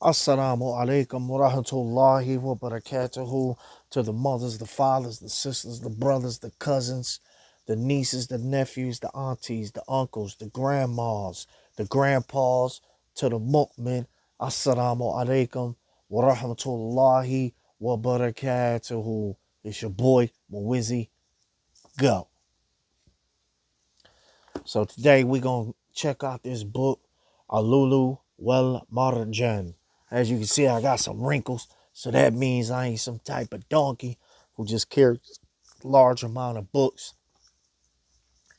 Assalamu alaikum wa rahmatullahi wa barakatuhu to the mothers, the fathers, the sisters, the brothers, the cousins, the nieces, the nephews, the aunties, the uncles, the grandmas, the grandpas, to the mu'min. Assalamu alaikum wa rahmatullahi wa barakatuhu. It's your boy, Mawizzy. Go. So today we're going to check out this book, Alulu Wal Marjan. As you can see, I got some wrinkles. So that means I ain't some type of donkey who just carries a large amount of books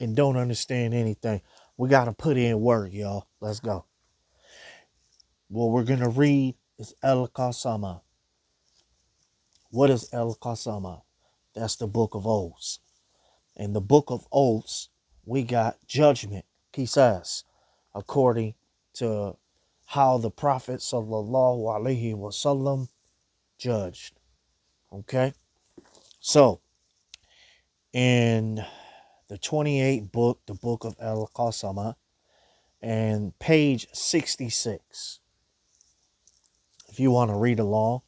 and don't understand anything. We got to put in work, y'all. Let's go. What we're going to read is El Qasama. What is El Qasama? That's the book of oaths. In the book of oaths, we got judgment, QISAS, according to how the Prophet sallallahu alaihi wasallam judged. Okay? So, in the 28th book, the book of El Qasama, and page 66, if you want to read along,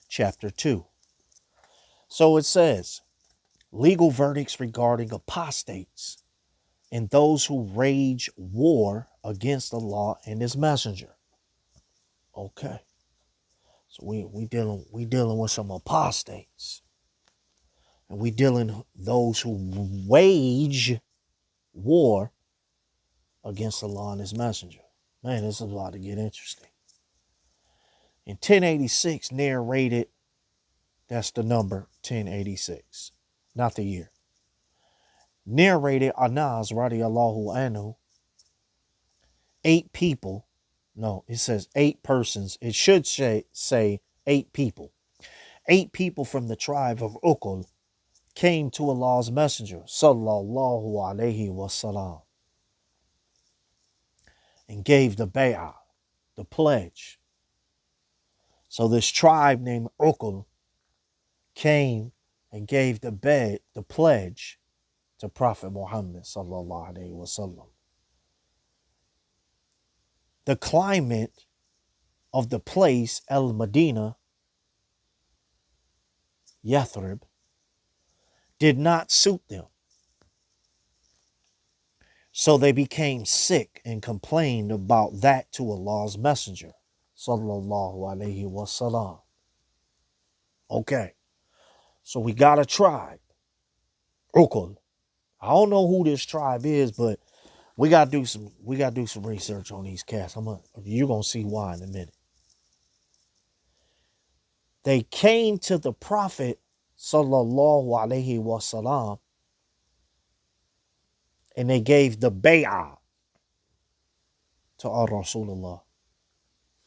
chapter 2. So it says, legal verdicts regarding apostates and those who wage war against the law and his messenger. Okay. So we dealing with some apostates. And we dealing those who wage war against the law and his messenger. Man, this is about to get interesting. In 1086 narrated, that's the number 1086, not the year. Narrated Anas radiallahu anhu, 8 people. No, it says 8 persons. It should say 8 people. 8 people from the tribe of Uqul came to Allah's messenger, sallallahu alayhi wasallam, and gave the bay'ah, the pledge. So this tribe named Uqul came and gave the pledge to Prophet Muhammad, sallallahu alayhi wasallam. The climate of the place, El Medina, Yathrib, did not suit them. So they became sick and complained about that to Allah's messenger, sallallahu alayhi wasallam. Okay, so we got a tribe, Uqul. I don't know who this tribe is, but we gotta do some research on these cats. You're gonna see why in a minute. They came to the Prophet sallallahu alaihi wasallam and they gave the bay'ah to our Rasulullah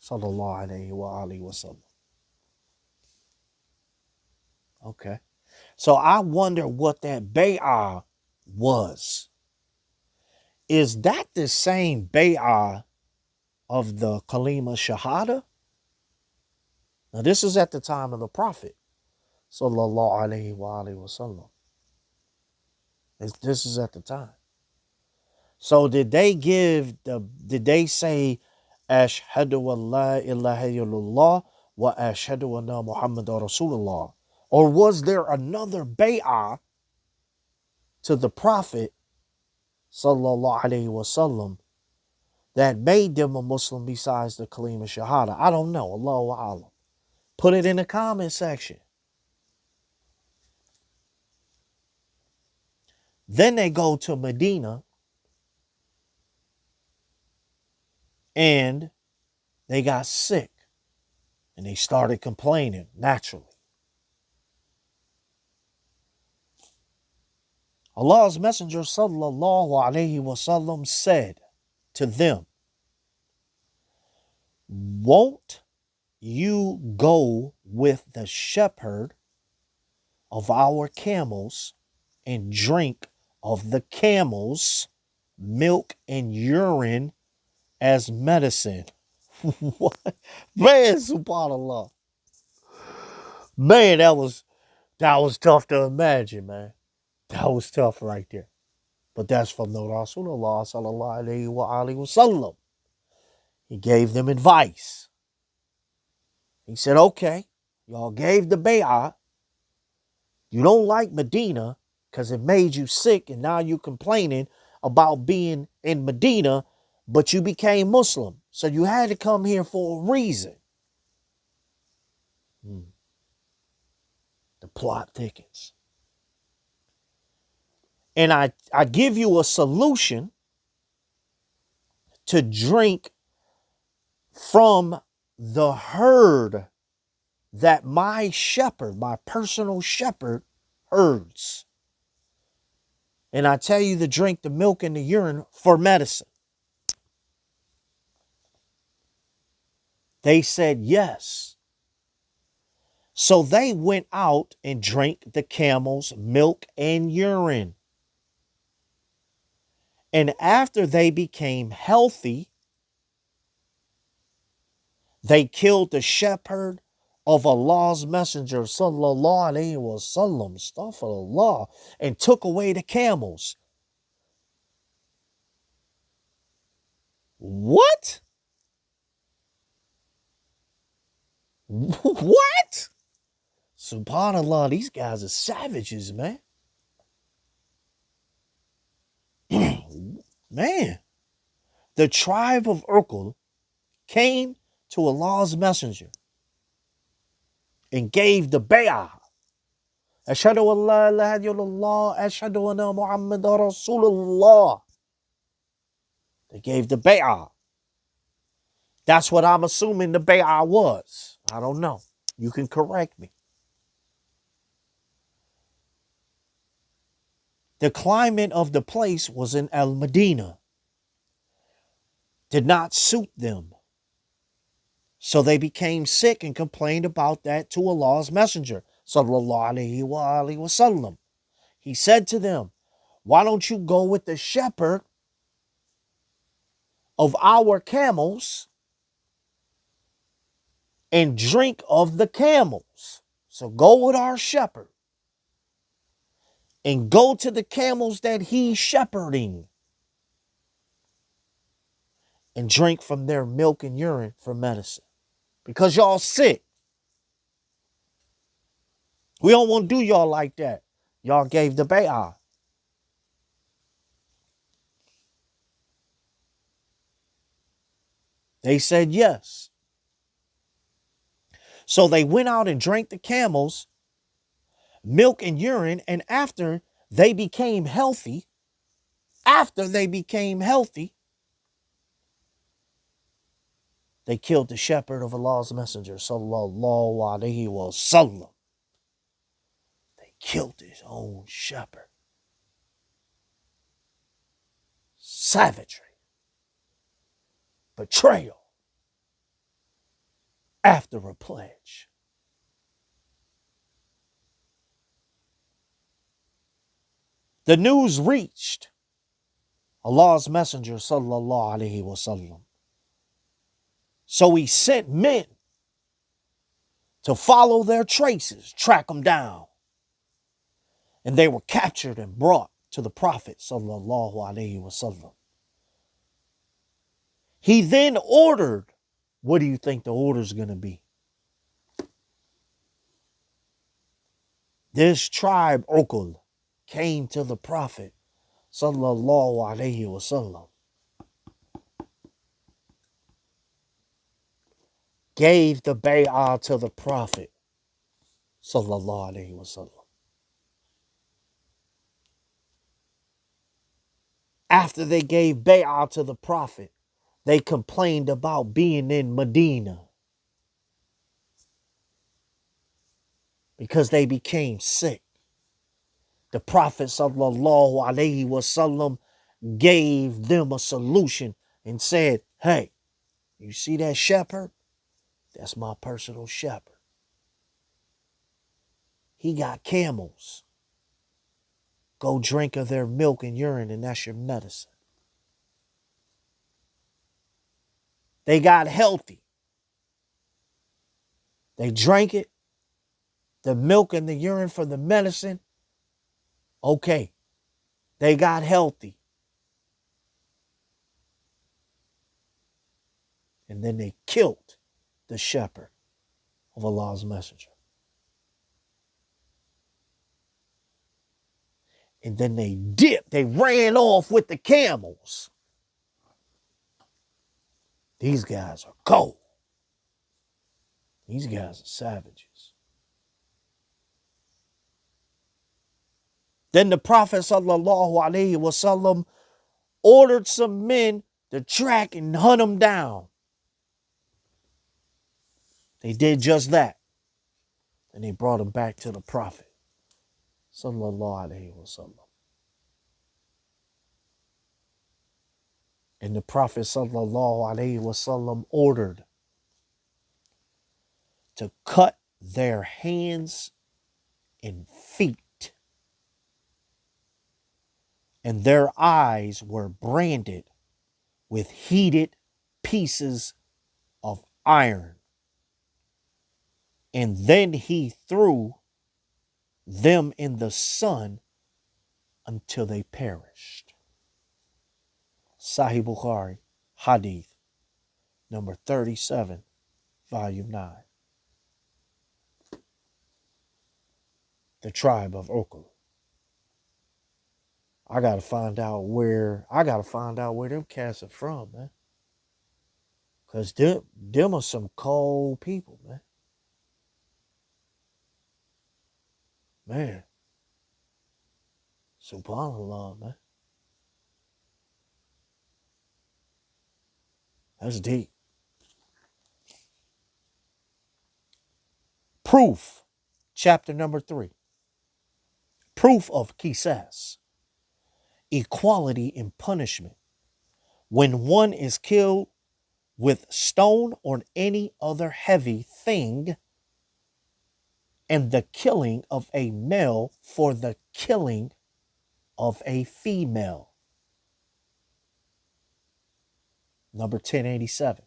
sallallahu alaihi wasallam. Okay, so I wonder what that bay'ah was. Is that the same bay'ah of the kalima shahada? Now this is at the time of the Prophet sallallahu alaihi wasallam. This is at the time. So did they say ashhadu an la ilaha illallah wa ashhadu anna Muhammadan Rasulullah? Or was there another bay'ah to the Prophet sallallahu alaihi wasallam that made them a Muslim besides the kalima shahada? I don't know. Allahu a'lam. Put it in the comment section. Then they go to Medina and they got sick and they started complaining naturally. Allah's Messenger sallallahu alaihi wasallam said to them, won't you go with the shepherd of our camels and drink of the camels' milk and urine as medicine? What? Man, subhanallah. Man, that was tough to imagine, man. That was tough right there. But that's from the Rasulullah sallallahu alayhi wa sallam. He gave them advice. He said, okay, y'all gave the bay'ah. You don't like Medina because it made you sick, and now you complaining about being in Medina, but you became Muslim. So you had to come here for a reason. The plot thickens. And I give you a solution to drink from the herd that my shepherd, my personal shepherd, herds. And I tell you to drink the milk and the urine for medicine. They said yes. So they went out and drank the camel's milk and urine. And after they became healthy, they killed the shepherd of Allah's messenger, sallallahu alaihi wasallam, astaghfirullah, and took away the camels. What? What? SubhanAllah, these guys are savages, man. Man, the tribe of Urkel came to Allah's messenger and gave the bay'ah. Ashhadu an la ilaha illallah, ashhadu anna Muhammad Rasulullah. They gave the bay'ah. That's what I'm assuming the bay'ah was. I don't know. You can correct me. The climate of the place was in Al Medina. Did not suit them. So they became sick and complained about that to Allah's messenger, sallallahu alaihi wasallam. He said to them, why don't you go with the shepherd of our camels and drink of the camels? So go with our shepherd and go to the camels that he's shepherding and drink from their milk and urine for medicine. Because y'all sick. We don't want to do y'all like that. Y'all gave the bay'ah. They said yes. So they went out and drank the camels, milk and urine, and after they became healthy, they killed the shepherd of Allah's messenger, sallallahu alaihi wasallam. They killed his own shepherd. Savagery. Betrayal. After a pledge. The news reached Allah's messenger, sallallahu alaihi wasallam. So he sent men to follow their traces, track them down. And they were captured and brought to the Prophet, sallallahu alaihi wasallam. He then ordered, what do you think the order's going to be? This tribe, Uqul, came to the Prophet, sallallahu alaihi wasallam, gave the bay'ah to the Prophet, sallallahu alaihi wasallam. After they gave bay'ah to the Prophet, they complained about being in Medina because they became sick. The Prophet sallallahu alaihi wasallam gave them a solution and said, hey, you see that shepherd? That's my personal shepherd. He got camels. Go drink of their milk and urine, and that's your medicine. They got healthy. They drank it, the milk and the urine for the medicine. Okay, they got healthy. And then they killed the shepherd. of Allah's messenger. And then they dipped. They ran off with the camels. These guys are cold. These guys are savages. Then the Prophet ﷺ ordered some men to track and hunt them down. They did just that. And they brought him back to the Prophet ﷺ. And the Prophet ﷺ ordered to cut their hands and feet. And their eyes were branded with heated pieces of iron. And then he threw them in the sun until they perished. Sahih Bukhari, Hadith, number 37, volume 9. The tribe of Okul. I gotta find out where them cats are from, man. Cause them are some cold people, man. Man. SubhanAllah, man. That's deep. Proof, chapter number 3. Proof of QISAS. Equality in punishment. When one is killed with stone or any other heavy thing, and the killing of a male for the killing of a female. Number 1087,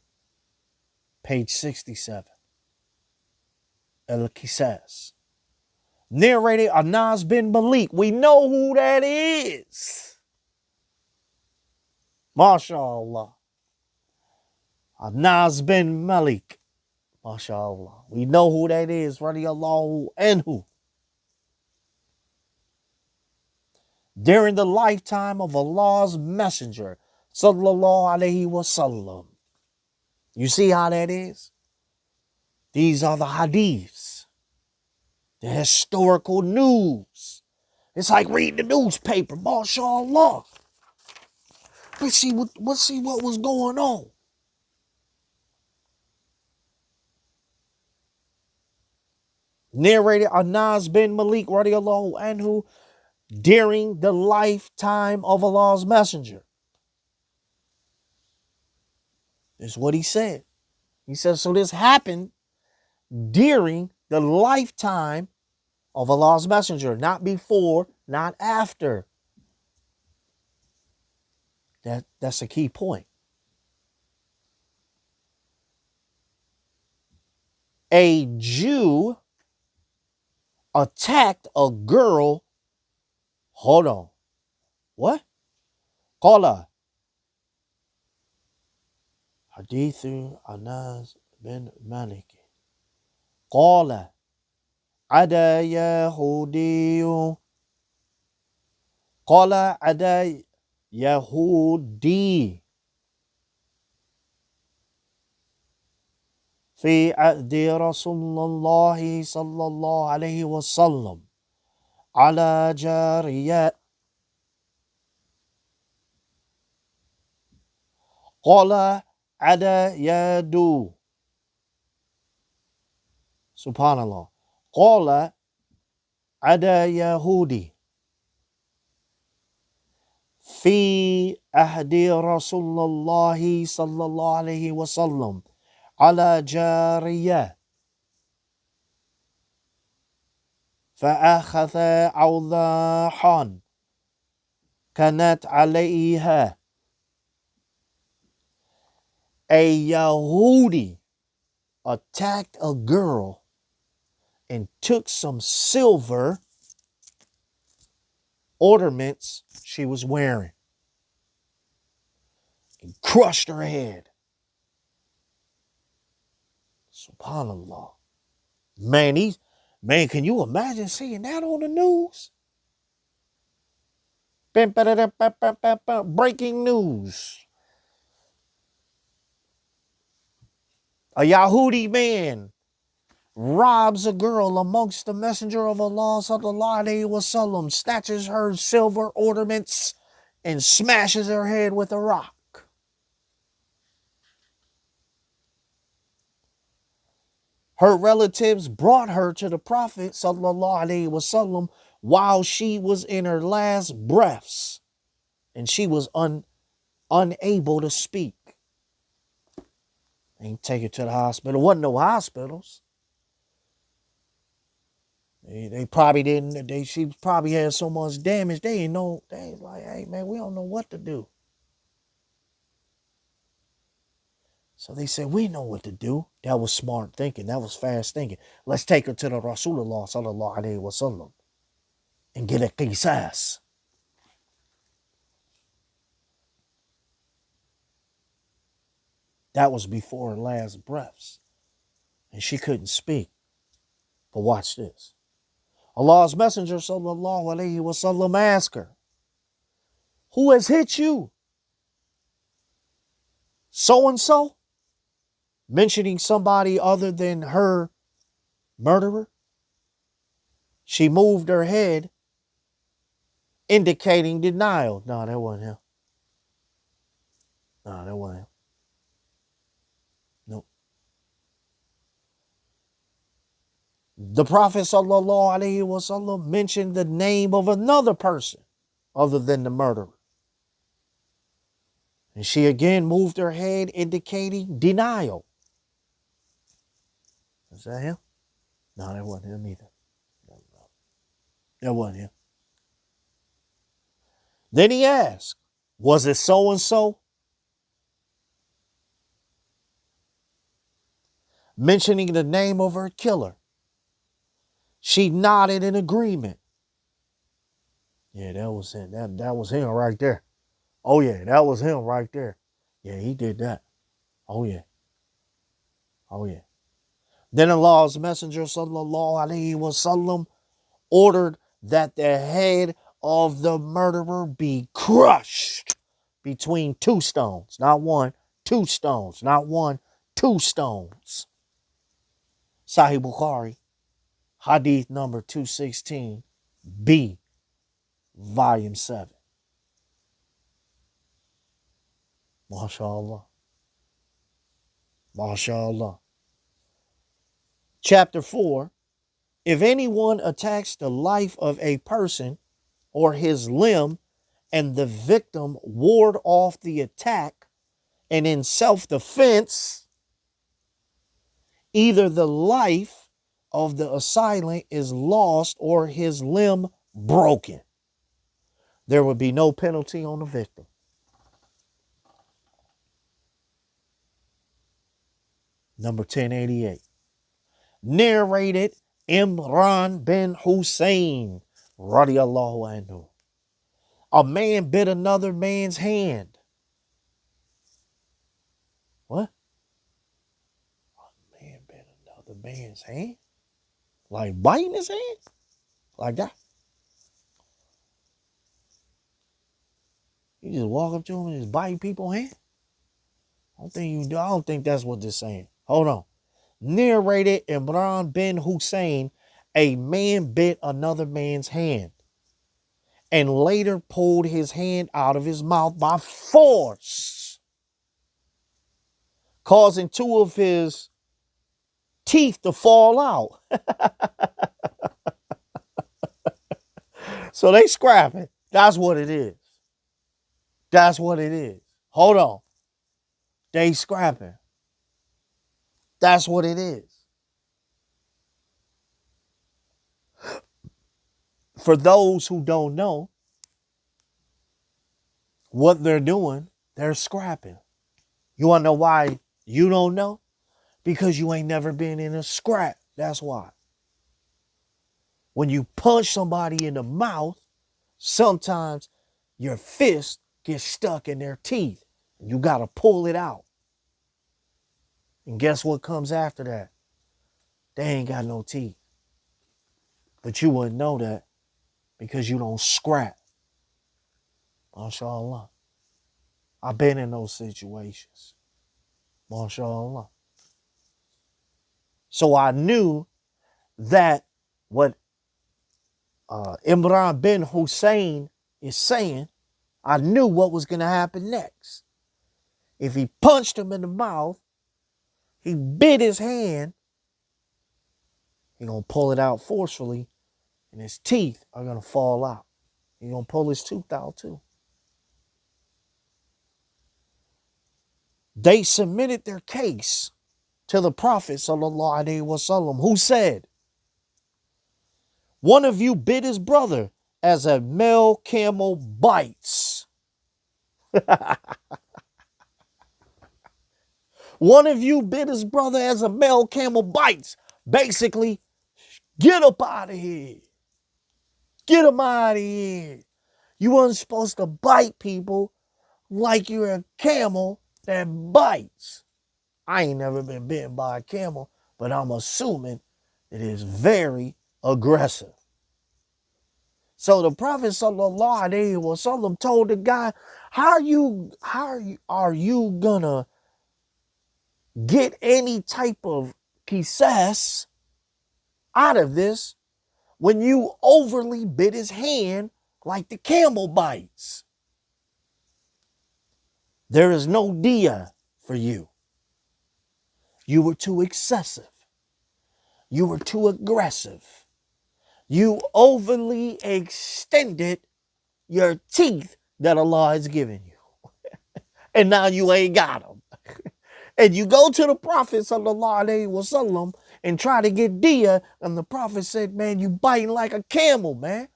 page 67. Al-Qisas. Narrated Anas bin Malik. We know who that is. MashaAllah. Anas bin Malik. MashaAllah. We know who that is. Radiallahu anhu. During the lifetime of Allah's messenger, sallallahu alayhi wasallam. You see how that is? These are the hadiths, the historical news. It's like reading the newspaper, mashallah. Let's see what was going on. Narrated Anas bin Malik radiallahu anhu during the lifetime of Allah's messenger. This is what he said. He says, so this happened during the lifetime of Allah's messenger, not before, not after. That's a key point. A Jew attacked a girl. Hold on. What? Qala. Hadithu Anas bin Malik. Qala. Ada Yahudiyu. Qala ada Yahudi. في عهد رسول الله صلى الله عليه وسلم على جارية قال عدا يدو سبحان الله قال عدا يهودي في عهد رسول الله صلى الله عليه وسلم على جارية فأخذ أوضاحا كانت عليها. A Yahudi attacked a girl and took some silver ornaments she was wearing and crushed her head. Subhanallah. Man, can you imagine seeing that on the news? Breaking news. A Yahudi man robs a girl amongst the messenger of Allah sallallahu alaihi wasallam, snatches her silver ornaments and smashes her head with a rock. Her relatives brought her to the Prophet sallallahu alaihi wasallam while she was in her last breaths, and she was unable to speak. They take her to the hospital. Wasn't no hospitals. They probably didn't. She probably had so much damage. They didn't know. They was like, hey man, we don't know what to do. So they said, we know what to do. That was smart thinking. That was fast thinking. Let's take her to the Rasulullah sallallahu alaihi wasallam and get a QISAS. That was before her last breaths, and she couldn't speak. But watch this. Allah's Messenger sallallahu alaihi wasallam asked her, who has hit you? So and so? Mentioning somebody other than her murderer. She moved her head, indicating denial. No, that wasn't him. No, that wasn't him. Nope. The Prophet sallallahu alaihi wasallam mentioned the name of another person other than the murderer. And she again moved her head, indicating denial. Is that him? No, that wasn't him either. No. That wasn't him. Then he asked, was it so and so? Mentioning the name of her killer. She nodded in agreement. Yeah, that was him. That was him right there. Oh yeah, that was him right there. Yeah, he did that. Oh yeah. Oh yeah. Then Allah's Messenger sallallahu alaihi wasallam ordered that the head of the murderer be crushed between two stones. Not one, two stones. Not one, two stones. Sahih Bukhari, Hadith number 216b, volume 7. MashaAllah. MashaAllah. Chapter 4. If anyone attacks the life of a person or his limb and the victim ward off the attack and in self-defense, either the life of the assailant is lost or his limb broken. There would be no penalty on the victim. Number 1088. Narrated Imran bin Hussein, radiallahu anhu. A man bit another man's hand. What? A man bit another man's hand? Like biting his hand? Like that? You just walk up to him and just bite people's hand? I don't think you do. I don't think that's what this saying. Hold on. Narrated Imran bin Hussein, a man bit another man's hand and later pulled his hand out of his mouth by force, causing two of his teeth to fall out. So they scrapping. That's what it is. That's what it is. Hold on. They scrapping. That's what it is. For those who don't know what they're doing, they're scrapping. You want to know why you don't know? Because you ain't never been in a scrap. That's why. When you punch somebody in the mouth, sometimes your fist gets stuck in their teeth. You got to pull it out. And guess what comes after that? They ain't got no teeth. But you wouldn't know that because you don't scrap. MashaAllah. I've been in those situations. MashaAllah. So I knew that what Imran bin Hussein is saying, I knew what was going to happen next. If he punched him in the mouth, he bit his hand, he going to pull it out forcefully, and his teeth are going to fall out. He's going to pull his tooth out too. They submitted their case to the Prophet sallallahu alaihi wasallam, who said, one of you bit his brother as a male camel bites. One of you bit his brother as a male camel bites. Basically, get up out of here. Get him out of here. You weren't supposed to bite people like you're a camel that bites. I ain't never been bitten by a camel, but I'm assuming it is very aggressive. So the Prophet sallallahu alaihi wasallam told the guy, how are you gonna get any type of QISAS out of this when you overly bit his hand like the camel bites? There is no dia for you. You were too excessive. You were too aggressive. You overly extended your teeth that Allah has given you. And now you ain't got them. And you go to the Prophet sallallahu alaihi wasallam and try to get dia, and the Prophet said, man, you biting like a camel, man.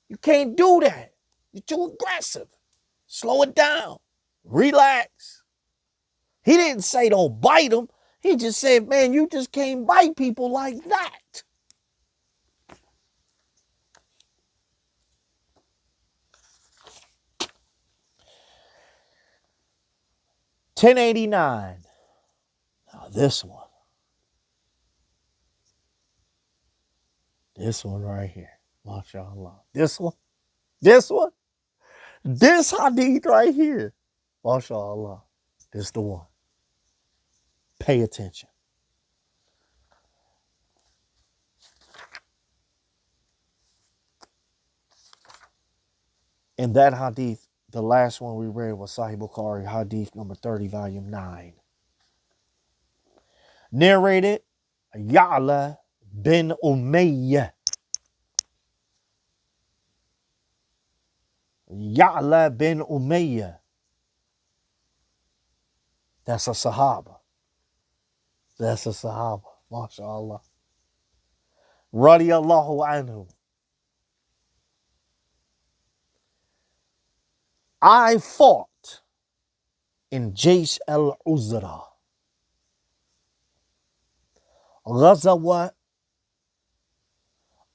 You can't do that. You're too aggressive. Slow it down. Relax. He didn't say don't bite them. He just said, man, you just can't bite people like that. $10.89. Now this one. This one right here. MashaAllah. This one. This one. This hadith right here. MashaAllah. This the one. Pay attention. In that hadith, the last one we read was Sahih Bukhari, hadith number 30, volume 9. Narrated Ya'la bin Umayyah. Ya'la bin Umayyah. That's a Sahaba. That's a Sahaba. MashaAllah. Radiyallahu anhu. I fought in Jaysh al-Uzra. Ghazawah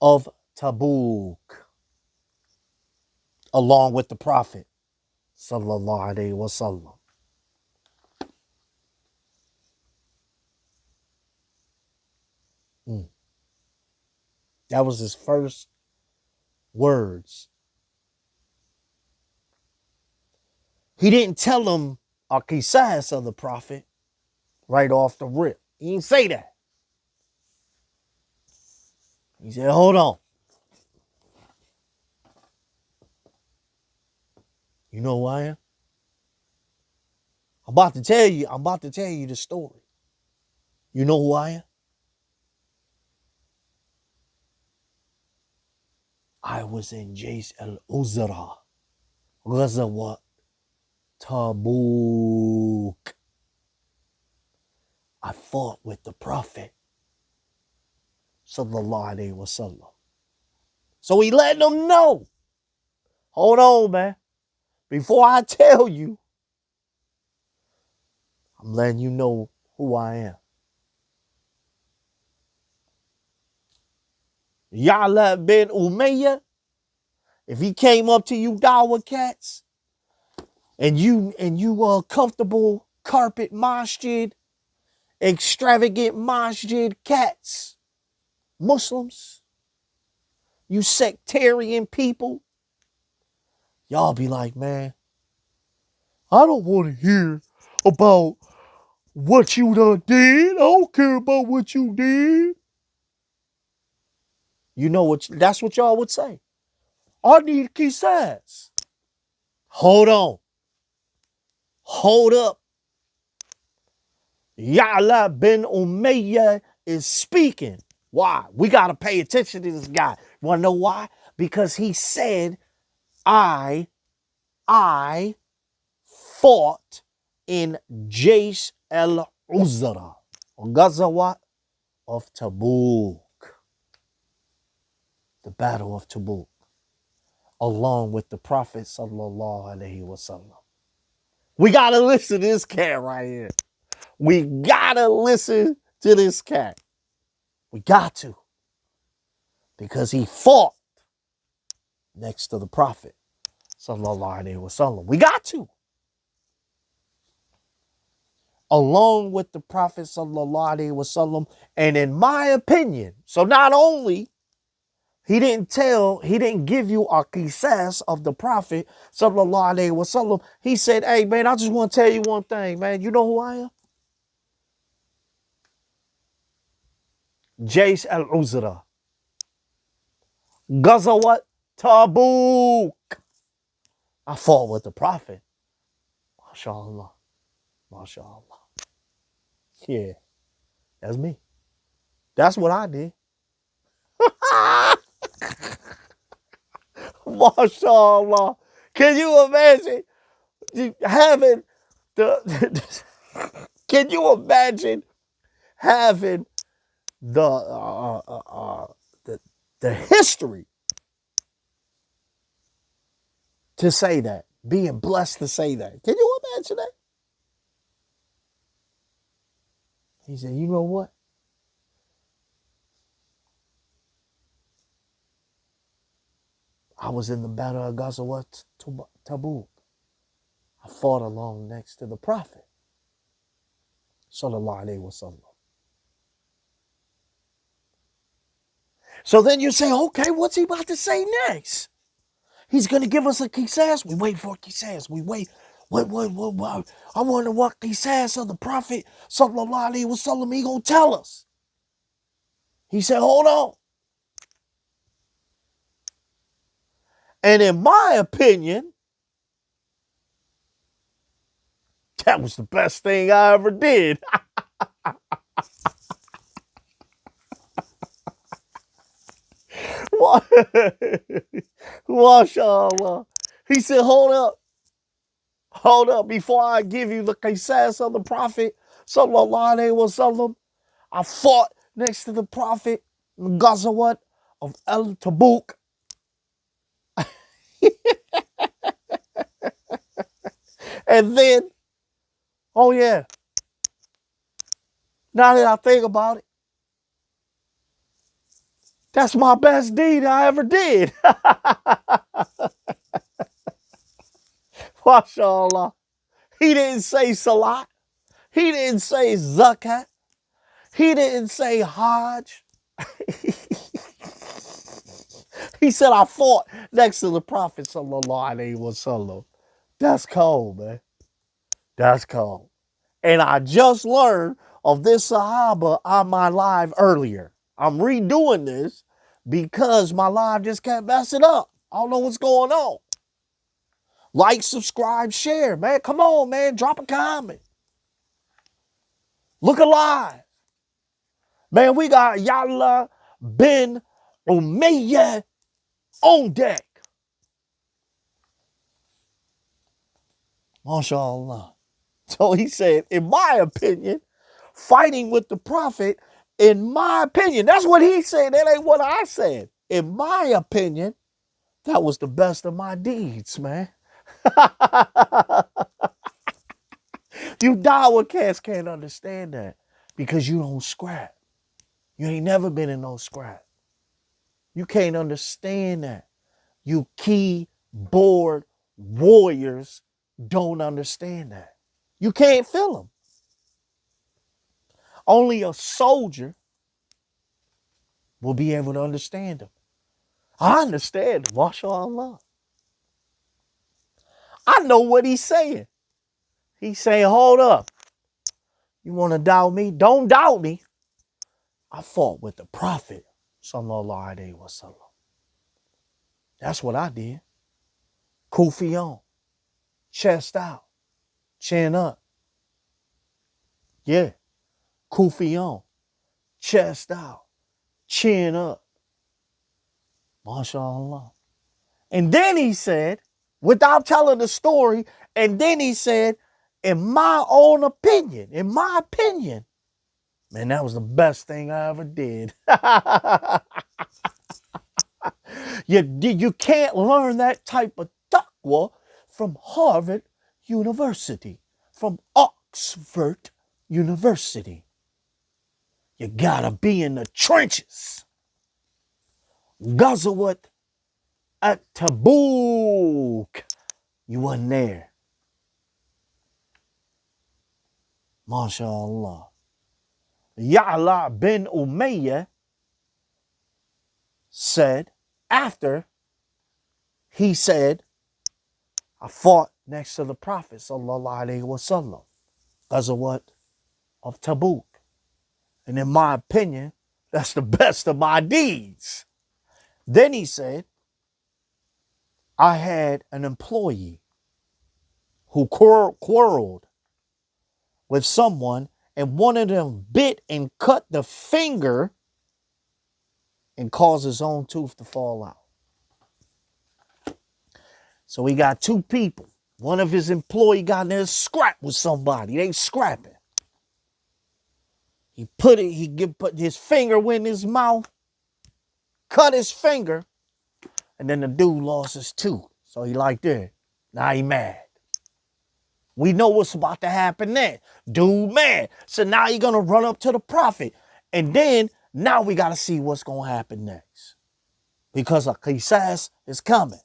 of Tabuk. Along with the Prophet sallallahu alaihi wasallam. That was his first words. He didn't tell them a QISAS of the Prophet right off the rip. He didn't say that. He said, hold on. You know who I am? I'm about to tell you the story. You know who I am? I was in Jaysh al-Uzra. Ghazawat Tabuk. I fought with the Prophet sallallahu alaihi wasallam. So he let them know. Hold on, man. Before I tell you, I'm letting you know who I am. Ya'la bin Umayyah, if he came up to you Dawah cats, and you comfortable carpet masjid, extravagant masjid cats, Muslims, you sectarian people, y'all be like, man, I don't want to hear about what you done did. I don't care about what you did. You know what? That's what y'all would say. I need QISAS. Hold on. Hold up. Ya'la bin Umayyah is speaking. Why? We got to pay attention to this guy. Want to know why? Because he said, I fought in Jaysh al-Uzra, Ghazawat of Tabuk, the battle of Tabuk, along with the Prophet sallallahu alaihi wasallam. We got to listen to this cat right here. We got to listen to this cat. We got to. Because he fought next to the Prophet sallallahu alaihi wasallam. We got to. Along with the Prophet sallallahu alaihi wasallam. And in my opinion, so not only he didn't give you a QISAS of the Prophet sallallahu alaihi wasallam. He said, hey man, I just want to tell you one thing, man. You know who I am? Jaysh al-Uzra. Ghazawat Tabuk. I fought with the Prophet. MashaAllah. MashaAllah. Yeah, that's me. That's what I did. MashaAllah. Can you imagine having can you imagine having the history to say that, being blessed to say that? Can you imagine that? He said, you know what? I was in the battle of Ghazawat Tabuk. I fought along next to the Prophet sallallahu alaihi wasallam. So then you say, okay, what's he about to say next? He's going to give us a QISAS. We wait for a QISAS. We wait. What? I wonder what QISAS of the Prophet sallallahu alaihi wasallam he going to tell us. He said, hold on. And in my opinion, that was the best thing I ever did. MashaAllah. He said, hold up, before I give you the QISAS of the Prophet sallallahu alaihi wasallam, I fought next to the Prophet in Ghazawat of El Tabuk. And then, oh yeah, now that I think about it, that's my best deed I ever did. MashaAllah. He didn't say Salat. He didn't say Zakat. He didn't say Hajj. He said, I fought next to the Prophet sallallahu alaihi wasallam. That's cold, man. That's cold. And I just learned of this Sahaba on my live earlier. I'm redoing this because my live just kept messing up. I don't know what's going on. Like, subscribe, share, man. Come on, man. Drop a comment. Look alive. Man, we got Ya'la bin Umayyah on deck. MashaAllah. So he said, in my opinion, fighting with the Prophet, in my opinion, that's what he said. That ain't what I said. In my opinion, that was the best of my deeds, man. You Dawa cats can't understand that because you don't scrap. You ain't never been in no scrap. You can't understand that. You keyboard warriors don't understand that. You can't feel them. Only a soldier will be able to understand him. I understand him, mashallah. I know what he's saying. He's saying, hold up. You want to doubt me? Don't doubt me. I fought with the Prophet, sallallahu alaihi wasallam. That's what I did. Kufi on, chest out, chin up. Yeah, kufi on, chest out, chin up. MashaAllah. And then he said, without telling the story, and then he said, in my opinion, man, that was the best thing I ever did. You can't learn that type of taqwa from Harvard University, from Oxford University. You gotta be in the trenches. Ghazawat at Tabuk. You wasn't there. MashaAllah. Ya'la bin Umayyah said, after he said, I fought next to the Prophet sallallahu alaihi wasallam, Ghazawat of Tabuk. And in my opinion, that's the best of my deeds. Then he said, I had an employee who quarreled with someone, and one of them bit and cut the finger and caused his own tooth to fall out. So he got two people. One of his employee got in there scrap with somebody. They scrapping. He put his finger in his mouth, cut his finger, and then the dude lost his tooth. So he like that. Now he mad. We know what's about to happen next. Dude mad. So now you're going to run up to the Prophet. And then now we got to see what's going to happen next. Because a QISAS is coming.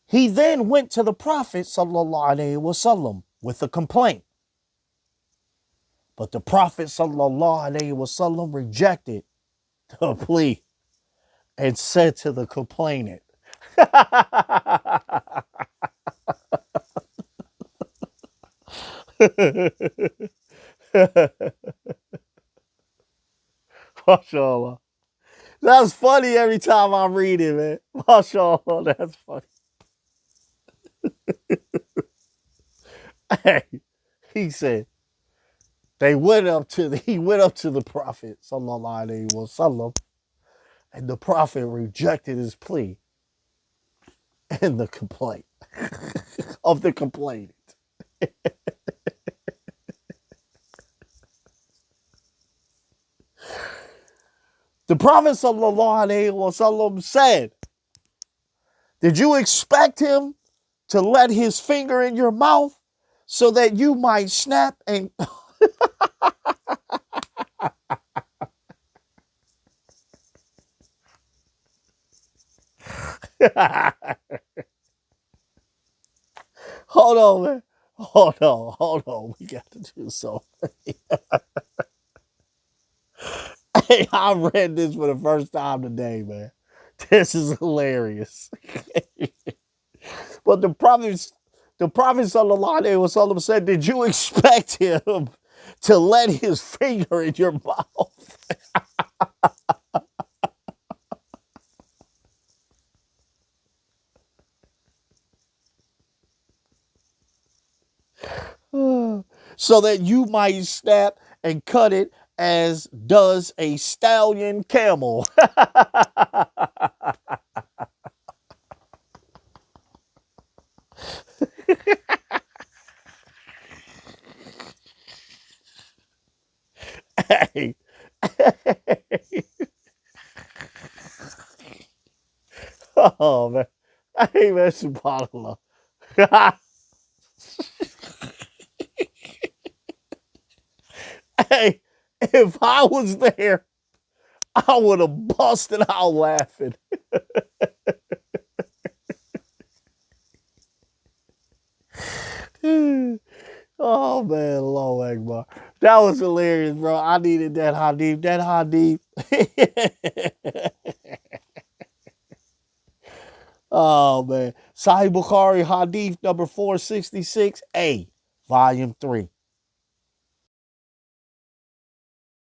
He then went to the Prophet sallallahu alaihi wasallam with a complaint. But the Prophet sallallahu alaihi wasallam rejected the plea and said to the complainant, MashaAllah. That's funny every time I read it, man. MashaAllah, that's funny. Hey, he said, he went up to the Prophet sallallahu alaihi wasallam, and the Prophet rejected his plea and the complaint of the complainant. The Prophet sallallahu alaihi wasallam said, did you expect him to let his finger in your mouth so that you might snap and hold on, man. Hold on. We got to do something. Hey, I read this for the first time today, man. This is hilarious. But the Prophet sallallahu alaihi wasallam said, did you expect him to let his finger in your mouth? So that you might snap and cut it as does a stallion camel. Hey. Oh, man. Hey, man, subhanAllah. Hey, if I was there, I would have busted out laughing. Oh man, Lord Akbar. That was hilarious, bro. I needed that hadith. That hadith. Oh man. Sahih Bukhari hadith number 466A, volume 3.